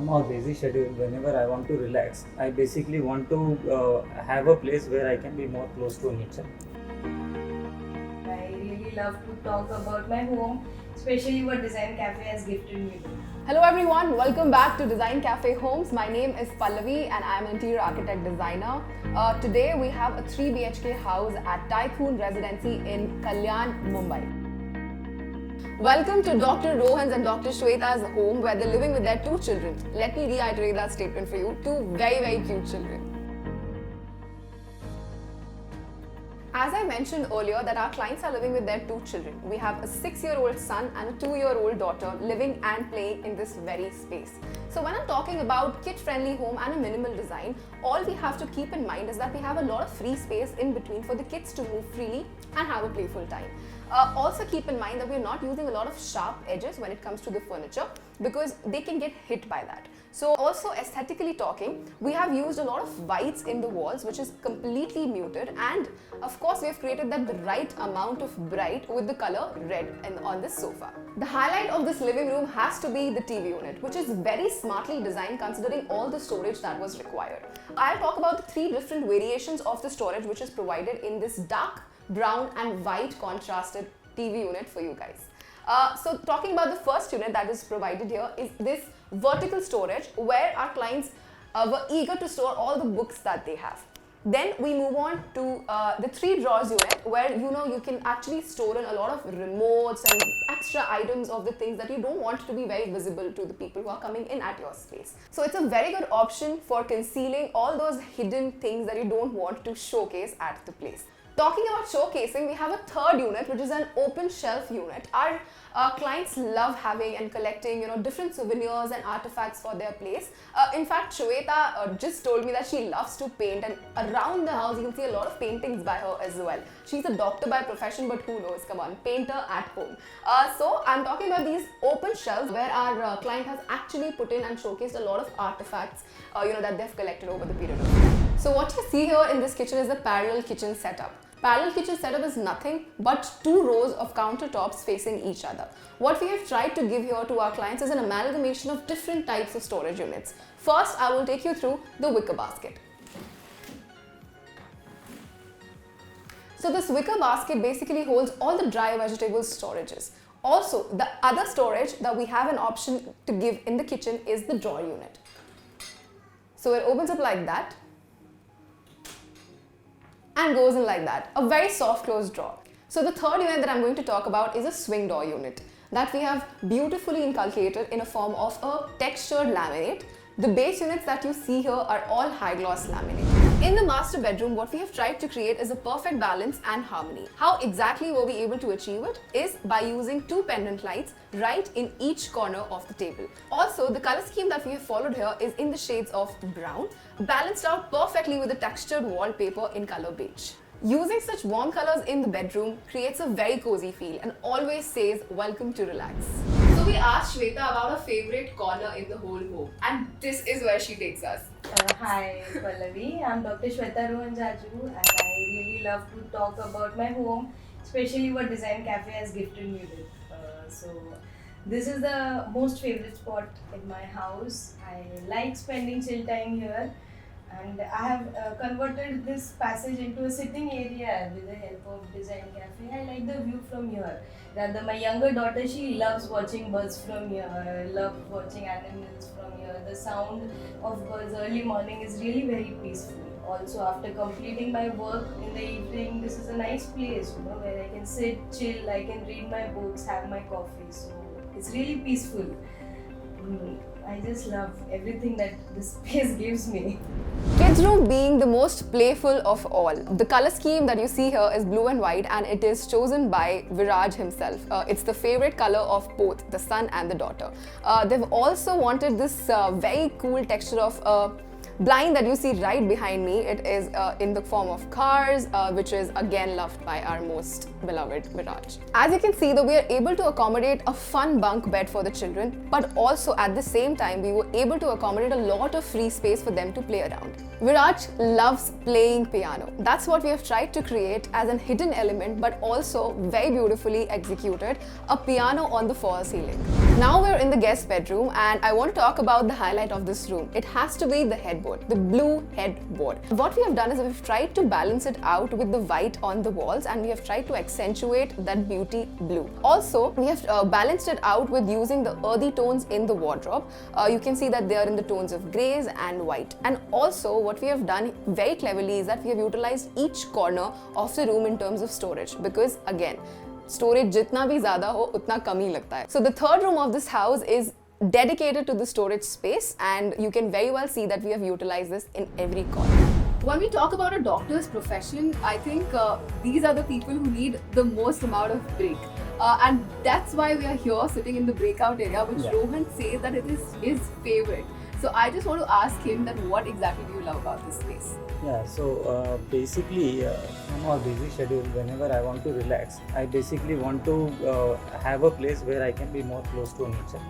or busy schedule, whenever I want to relax, I basically want to have a place where I can be more close to nature. I really love to talk about my home, especially what Design Cafe has gifted me. Hello everyone, welcome back to Design Cafe Homes. My name is Pallavi and I am an interior architect designer. Today we have a 3 BHK house at Typhoon Residency in Kalyan, Mumbai. Welcome to Dr. Rohan's and Dr. Shweta's home where they're living with their 2 children. Let me reiterate that statement for you, 2 very cute children. As I mentioned earlier that our clients are living with their 2 children. We have a 6-year-old son and a 2-year-old daughter living and playing in this very space. So when I'm talking about kid-friendly home and a minimal design, all we have to keep in mind is that we have a lot of free space in between for the kids to move freely and have a playful time. Also keep in mind that we're not using a lot of sharp edges when it comes to the furniture because they can get hit by that. So also aesthetically talking, we have used a lot of whites in the walls which is completely muted, and of course we have created that the right amount of bright with the color red on this sofa. The highlight of this living room has to be the TV unit, which is very smartly designed considering all the storage that was required. I'll talk about the 3 different variations of the storage which is provided in this dark brown and white contrasted TV unit for you guys. So talking about the first unit that is provided here is this vertical storage where our clients were eager to store all the books that they have. Then we move on to the 3 drawers unit where you can actually store in a lot of remotes and extra items of the things that you don't want to be very visible to the people who are coming in at your space. So it's a very good option for concealing all those hidden things that you don't want to showcase at the place. Talking about showcasing, we have a 3rd unit which is an open shelf unit. Our clients love having and collecting different souvenirs and artifacts for their place. In fact, Shweta just told me that she loves to paint, and around the house you can see a lot of paintings by her as well. She's a doctor by profession, but who knows, come on, painter at home. So I'm talking about these open shelves where our client has actually put in and showcased a lot of artifacts that they've collected over the period of time. So what you see here in this kitchen is the parallel kitchen setup. Parallel kitchen setup is nothing but 2 rows of countertops facing each other. What we have tried to give here to our clients is an amalgamation of different types of storage units. First, I will take you through the wicker basket. So this wicker basket basically holds all the dry vegetable storages. Also, the other storage that we have an option to give in the kitchen is the drawer unit. So it opens up like that and goes in like that, a very soft closed drawer. So the 3rd unit that I'm going to talk about is a swing door unit that we have beautifully inculcated in a form of a textured laminate. The base units that you see here are all high gloss laminate. In the master bedroom, what we have tried to create is a perfect balance and harmony. How exactly were we able to achieve it is by using 2 pendant lights right in each corner of the table. Also, the color scheme that we have followed here is in the shades of brown, balanced out perfectly with the textured wallpaper in color beige. Using such warm colors in the bedroom creates a very cozy feel and always says welcome to relax. So we asked Shweta about her favorite corner in the whole home, and this is where she takes us. Hi Pallavi, I'm Dr. Shweta Rohan Jaju, and I really love to talk about my home, especially what Design Cafe has gifted me with. So this is the most favorite spot in my house. I like spending chill time here, and I have converted this passage into a sitting area with the help of Design Cafe. I like the view from here. Rather, my younger daughter, she loves watching birds from here. I love watching animals from here. The sound of birds early morning is really very peaceful. Also, after completing my work in the evening, this is a nice place, where I can sit, chill, I can read my books, have my coffee. So it's really peaceful. I just love everything that this space gives me. Kids room being the most playful of all. The color scheme that you see here is blue and white, and it is chosen by Viraj himself. It's the favorite color of both the son and the daughter. They've also wanted this very cool texture of blind that you see right behind me. It is in the form of cars, which is again loved by our most beloved Viraj. As you can see, that we are able to accommodate a fun bunk bed for the children, but also at the same time we were able to accommodate a lot of free space for them to play around. Viraj loves playing piano. That's what we have tried to create as an hidden element, but also very beautifully executed, a piano on the fall ceiling. Now we're in the guest bedroom and I want to talk about the highlight of this room. It has to be the headboard, the blue headboard. What we have done is we've tried to balance it out with the white on the walls and we have tried to accentuate that beauty blue. Also, we have balanced it out with using the earthy tones in the wardrobe. You can see that they are in the tones of greys and white. And also what we have done very cleverly is that we have utilized each corner of the room in terms of storage, because again, storage जितना भी ज़्यादा हो उतना कम ही लगता है. So the third room of this house is dedicated to the storage space and you can very well see that we have utilized this in every corner. When we talk about a doctor's profession, I think these are the people who need the most amount of break. And that's why we are here sitting in the breakout area, which Rohan says that it is his favorite. So I just want to ask him that what exactly do you love about this space? Yeah, so basically, from our busy schedule, whenever I want to relax, I basically want to have a place where I can be more close to nature.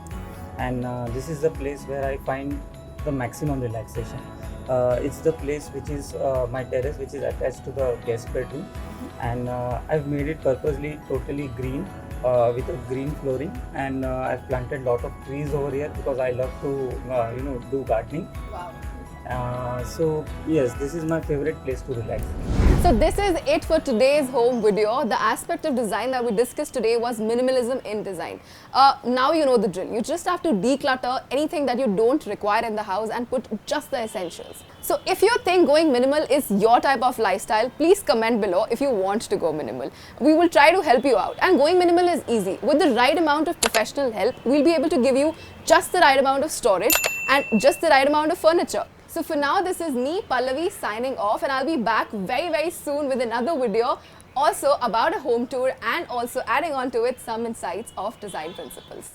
And this is the place where I find the maximum relaxation. It's the place which is my terrace, which is attached to the guest bedroom, and I've made it purposely totally green with a green flooring, and I've planted a lot of trees over here because I love to do gardening. Wow. So yes, this is my favorite place to relax. So this is it for today's home video. The aspect of design that we discussed today was minimalism in design. Now you know the drill. You just have to declutter anything that you don't require in the house and put just the essentials. So if you think going minimal is your type of lifestyle, please comment below if you want to go minimal. We will try to help you out. And going minimal is easy. With the right amount of professional help, we'll be able to give you just the right amount of storage and just the right amount of furniture. So for now, this is me, Pallavi, signing off, and I'll be back very soon with another video also about a home tour and also adding on to it some insights of design principles.